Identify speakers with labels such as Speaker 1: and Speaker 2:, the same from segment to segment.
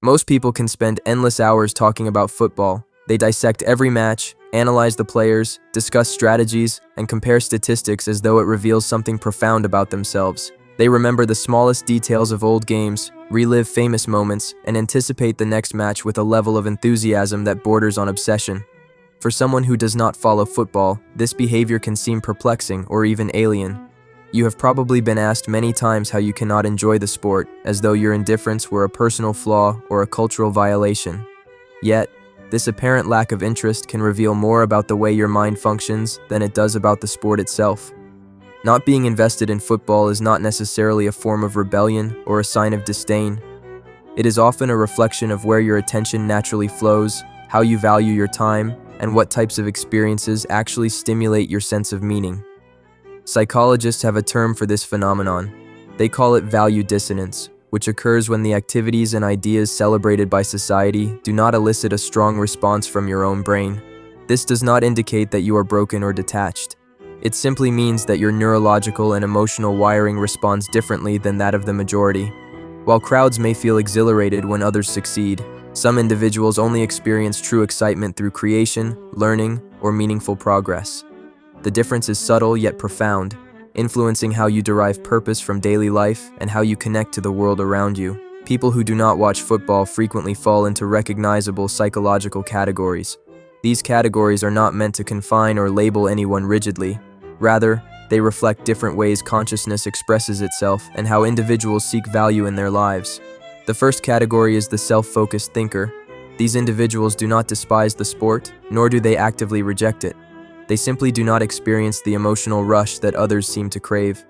Speaker 1: Most people can spend endless hours talking about football. They dissect every match, analyze the players, discuss strategies, and compare statistics as though it reveals something profound about themselves. They remember the smallest details of old games, relive famous moments, and anticipate the next match with a level of enthusiasm that borders on obsession. For someone who does not follow football, this behavior can seem perplexing or even alien. You have probably been asked many times how you cannot enjoy the sport, as though your indifference were a personal flaw or a cultural violation. Yet, this apparent lack of interest can reveal more about the way your mind functions than it does about the sport itself. Not being invested in football is not necessarily a form of rebellion or a sign of disdain. It is often a reflection of where your attention naturally flows, how you value your time, and what types of experiences actually stimulate your sense of meaning. Psychologists have a term for this phenomenon. They call it value dissonance, which occurs when the activities and ideas celebrated by society do not elicit a strong response from your own brain. This does not indicate that you are broken or detached. It simply means that your neurological and emotional wiring responds differently than that of the majority. While crowds may feel exhilarated when others succeed, some individuals only experience true excitement through creation, learning, or meaningful progress. The difference is subtle yet profound, influencing how you derive purpose from daily life and how you connect to the world around you. People who do not watch football frequently fall into recognizable psychological categories. These categories are not meant to confine or label anyone rigidly. Rather, they reflect different ways consciousness expresses itself and how individuals seek value in their lives. The first category is the self-focused thinker. These individuals do not despise the sport, nor do they actively reject it. They simply do not experience the emotional rush that others seem to crave.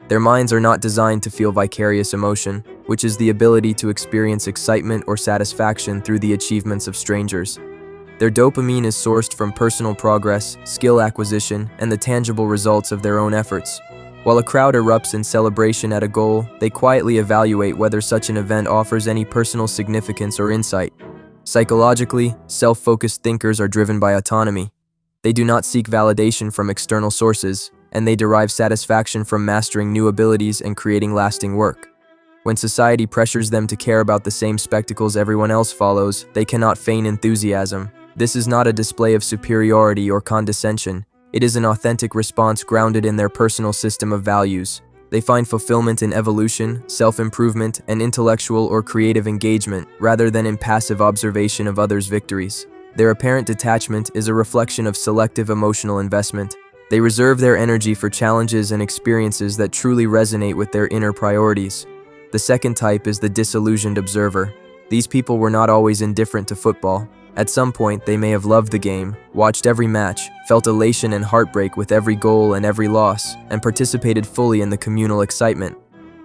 Speaker 1: Their minds are not designed to feel vicarious emotion, which is the ability to experience excitement or satisfaction through the achievements of strangers. Their dopamine is sourced from personal progress, skill acquisition, and the tangible results of their own efforts. While a crowd erupts in celebration at a goal, they quietly evaluate whether such an event offers any personal significance or insight. Psychologically, self-focused thinkers are driven by autonomy. They do not seek validation from external sources, and they derive satisfaction from mastering new abilities and creating lasting work. When society pressures them to care about the same spectacles everyone else follows, they cannot feign enthusiasm. This is not a display of superiority or condescension. It is an authentic response grounded in their personal system of values. They find fulfillment in evolution, self-improvement, and intellectual or creative engagement, rather than in passive observation of others' victories. Their apparent detachment is a reflection of selective emotional investment. They reserve their energy for challenges and experiences that truly resonate with their inner priorities. The second type is the disillusioned observer. These people were not always indifferent to football. At some point, they may have loved the game, watched every match, felt elation and heartbreak with every goal and every loss, and participated fully in the communal excitement.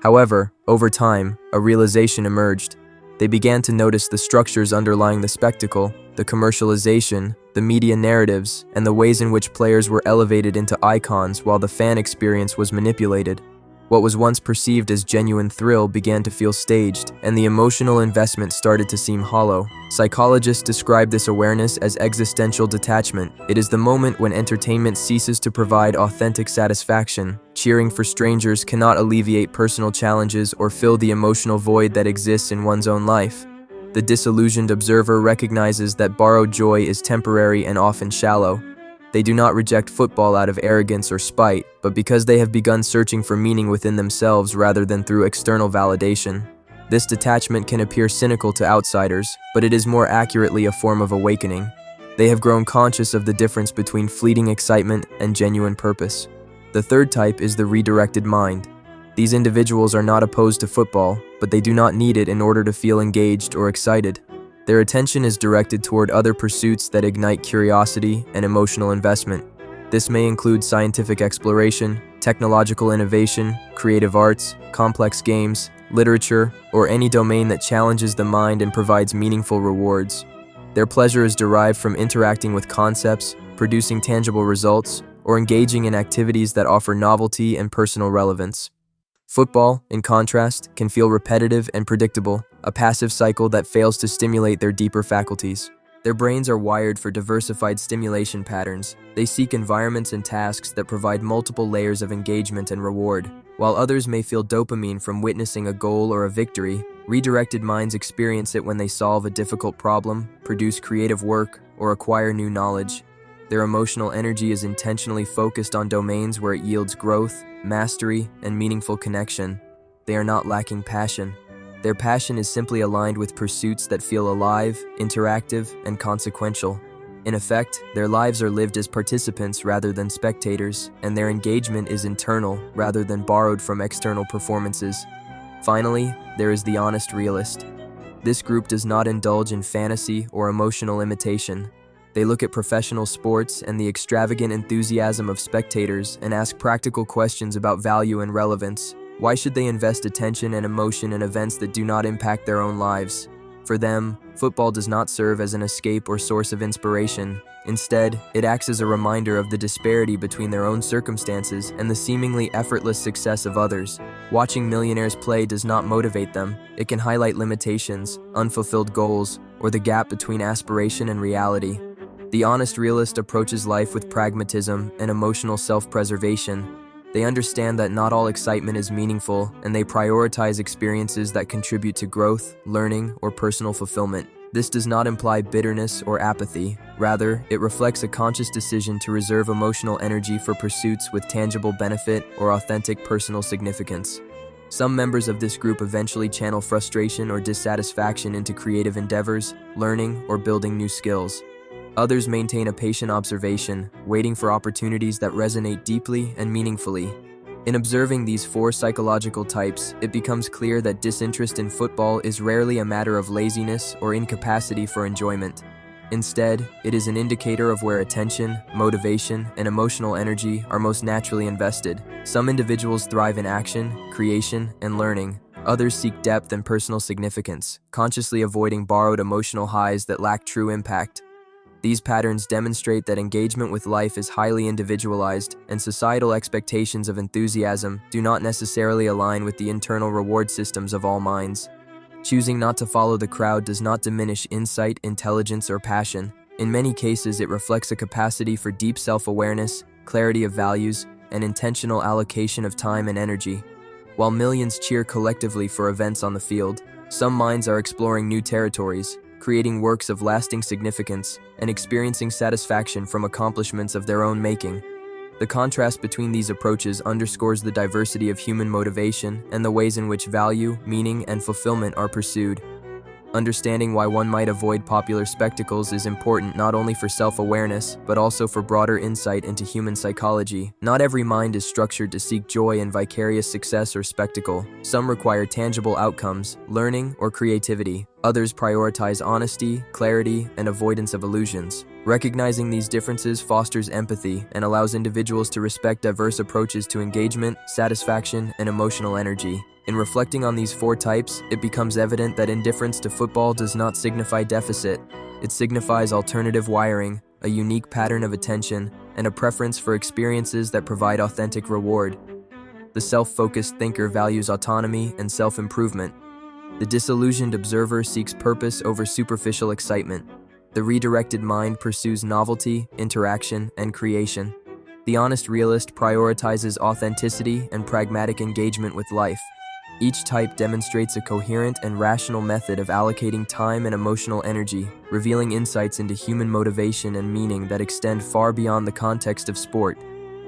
Speaker 1: However, over time, a realization emerged. They began to notice the structures underlying the spectacle, the commercialization, the media narratives, and the ways in which players were elevated into icons while the fan experience was manipulated. What was once perceived as genuine thrill began to feel staged, and the emotional investment started to seem hollow. Psychologists describe this awareness as existential detachment. It is the moment when entertainment ceases to provide authentic satisfaction. Cheering for strangers cannot alleviate personal challenges or fill the emotional void that exists in one's own life. The disillusioned observer recognizes that borrowed joy is temporary and often shallow. They do not reject football out of arrogance or spite, but because they have begun searching for meaning within themselves rather than through external validation. This detachment can appear cynical to outsiders, but it is more accurately a form of awakening. They have grown conscious of the difference between fleeting excitement and genuine purpose. The third type is the redirected mind. These individuals are not opposed to football, but they do not need it in order to feel engaged or excited. Their attention is directed toward other pursuits that ignite curiosity and emotional investment. This may include scientific exploration, technological innovation, creative arts, complex games, literature, or any domain that challenges the mind and provides meaningful rewards. Their pleasure is derived from interacting with concepts, producing tangible results, or engaging in activities that offer novelty and personal relevance. Football, in contrast, can feel repetitive and predictable, a passive cycle that fails to stimulate their deeper faculties. Their brains are wired for diversified stimulation patterns. They seek environments and tasks that provide multiple layers of engagement and reward. While others may feel dopamine from witnessing a goal or a victory, redirected minds experience it when they solve a difficult problem, produce creative work, or acquire new knowledge. Their emotional energy is intentionally focused on domains where it yields growth, mastery, and meaningful connection. They are not lacking passion. Their passion is simply aligned with pursuits that feel alive, interactive, and consequential. In effect, their lives are lived as participants rather than spectators, and their engagement is internal rather than borrowed from external performances. Finally, there is the honest realist. This group does not indulge in fantasy or emotional imitation. They look at professional sports and the extravagant enthusiasm of spectators and ask practical questions about value and relevance. Why should they invest attention and emotion in events that do not impact their own lives? For them, football does not serve as an escape or source of inspiration. Instead, it acts as a reminder of the disparity between their own circumstances and the seemingly effortless success of others. Watching millionaires play does not motivate them. It can highlight limitations, unfulfilled goals, or the gap between aspiration and reality. The honest realist approaches life with pragmatism and emotional self-preservation. They understand that not all excitement is meaningful, and they prioritize experiences that contribute to growth, learning, or personal fulfillment. This does not imply bitterness or apathy. Rather, it reflects a conscious decision to reserve emotional energy for pursuits with tangible benefit or authentic personal significance. Some members of this group eventually channel frustration or dissatisfaction into creative endeavors, learning, or building new skills. Others maintain a patient observation, waiting for opportunities that resonate deeply and meaningfully. In observing these four psychological types, it becomes clear that disinterest in football is rarely a matter of laziness or incapacity for enjoyment. Instead, it is an indicator of where attention, motivation, and emotional energy are most naturally invested. Some individuals thrive in action, creation, and learning. Others seek depth and personal significance, consciously avoiding borrowed emotional highs that lack true impact. These patterns demonstrate that engagement with life is highly individualized, and societal expectations of enthusiasm do not necessarily align with the internal reward systems of all minds. Choosing not to follow the crowd does not diminish insight, intelligence, or passion. In many cases, it reflects a capacity for deep self-awareness, clarity of values, and intentional allocation of time and energy. While millions cheer collectively for events on the field, some minds are exploring new territories, creating works of lasting significance, and experiencing satisfaction from accomplishments of their own making. The contrast between these approaches underscores the diversity of human motivation and the ways in which value, meaning, and fulfillment are pursued. Understanding why one might avoid popular spectacles is important not only for self-awareness, but also for broader insight into human psychology. Not every mind is structured to seek joy in vicarious success or spectacle. Some require tangible outcomes, learning, or creativity. Others prioritize honesty, clarity, and avoidance of illusions. Recognizing these differences fosters empathy and allows individuals to respect diverse approaches to engagement, satisfaction, and emotional energy. In reflecting on these four types, it becomes evident that indifference to football does not signify deficit. It signifies alternative wiring, a unique pattern of attention, and a preference for experiences that provide authentic reward. The self-focused thinker values autonomy and self-improvement. The disillusioned observer seeks purpose over superficial excitement. The redirected mind pursues novelty, interaction, and creation. The honest realist prioritizes authenticity and pragmatic engagement with life. Each type demonstrates a coherent and rational method of allocating time and emotional energy, revealing insights into human motivation and meaning that extend far beyond the context of sport.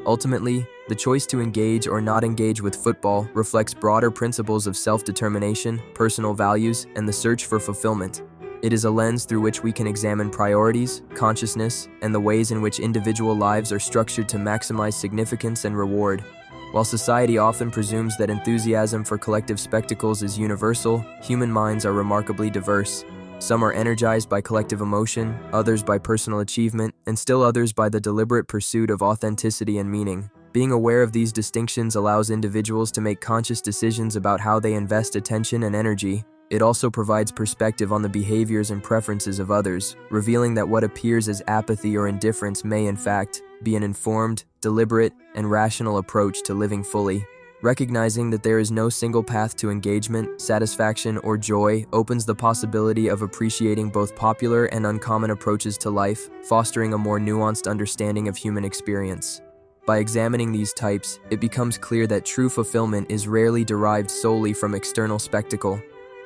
Speaker 1: Ultimately, the choice to engage or not engage with football reflects broader principles of self-determination, personal values, and the search for fulfillment. It is a lens through which we can examine priorities, consciousness, and the ways in which individual lives are structured to maximize significance and reward. While society often presumes that enthusiasm for collective spectacles is universal, human minds are remarkably diverse. Some are energized by collective emotion, others by personal achievement, and still others by the deliberate pursuit of authenticity and meaning. Being aware of these distinctions allows individuals to make conscious decisions about how they invest attention and energy. It also provides perspective on the behaviors and preferences of others, revealing that what appears as apathy or indifference may, in fact, be an informed, deliberate, and rational approach to living fully. Recognizing that there is no single path to engagement, satisfaction, or joy opens the possibility of appreciating both popular and uncommon approaches to life, fostering a more nuanced understanding of human experience. By examining these types, it becomes clear that true fulfillment is rarely derived solely from external spectacle.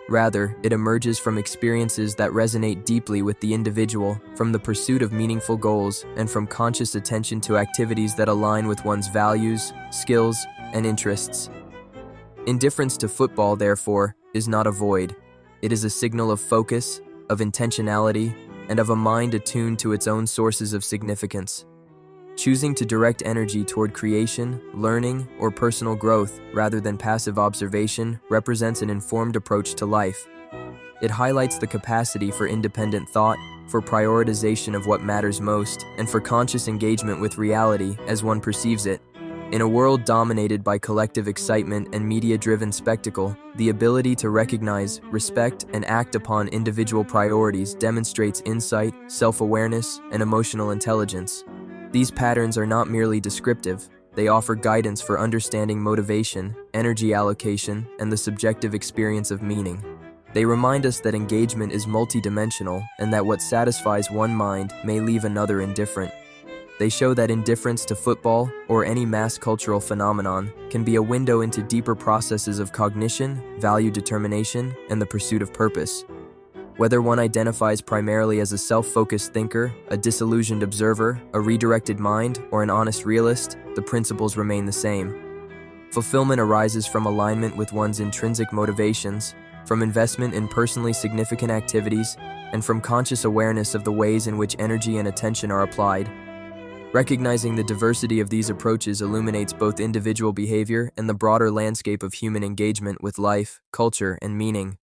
Speaker 1: Rather, it emerges from experiences that resonate deeply with the individual, from the pursuit of meaningful goals, and from conscious attention to activities that align with one's values, skills, and interests. Indifference to football, therefore, is not a void. It is a signal of focus, of intentionality, and of a mind attuned to its own sources of significance. Choosing to direct energy toward creation, learning, or personal growth rather than passive observation represents an informed approach to life. It highlights the capacity for independent thought, for prioritization of what matters most, and for conscious engagement with reality as one perceives it. In a world dominated by collective excitement and media-driven spectacle, the ability to recognize, respect, and act upon individual priorities demonstrates insight, self-awareness, and emotional intelligence. These patterns are not merely descriptive, they offer guidance for understanding motivation, energy allocation, and the subjective experience of meaning. They remind us that engagement is multidimensional and that what satisfies one mind may leave another indifferent. They show that indifference to football, or any mass cultural phenomenon, can be a window into deeper processes of cognition, value determination, and the pursuit of purpose. Whether one identifies primarily as a self-focused thinker, a disillusioned observer, a redirected mind, or an honest realist, the principles remain the same. Fulfillment arises from alignment with one's intrinsic motivations, from investment in personally significant activities, and from conscious awareness of the ways in which energy and attention are applied. Recognizing the diversity of these approaches illuminates both individual behavior and the broader landscape of human engagement with life, culture, and meaning.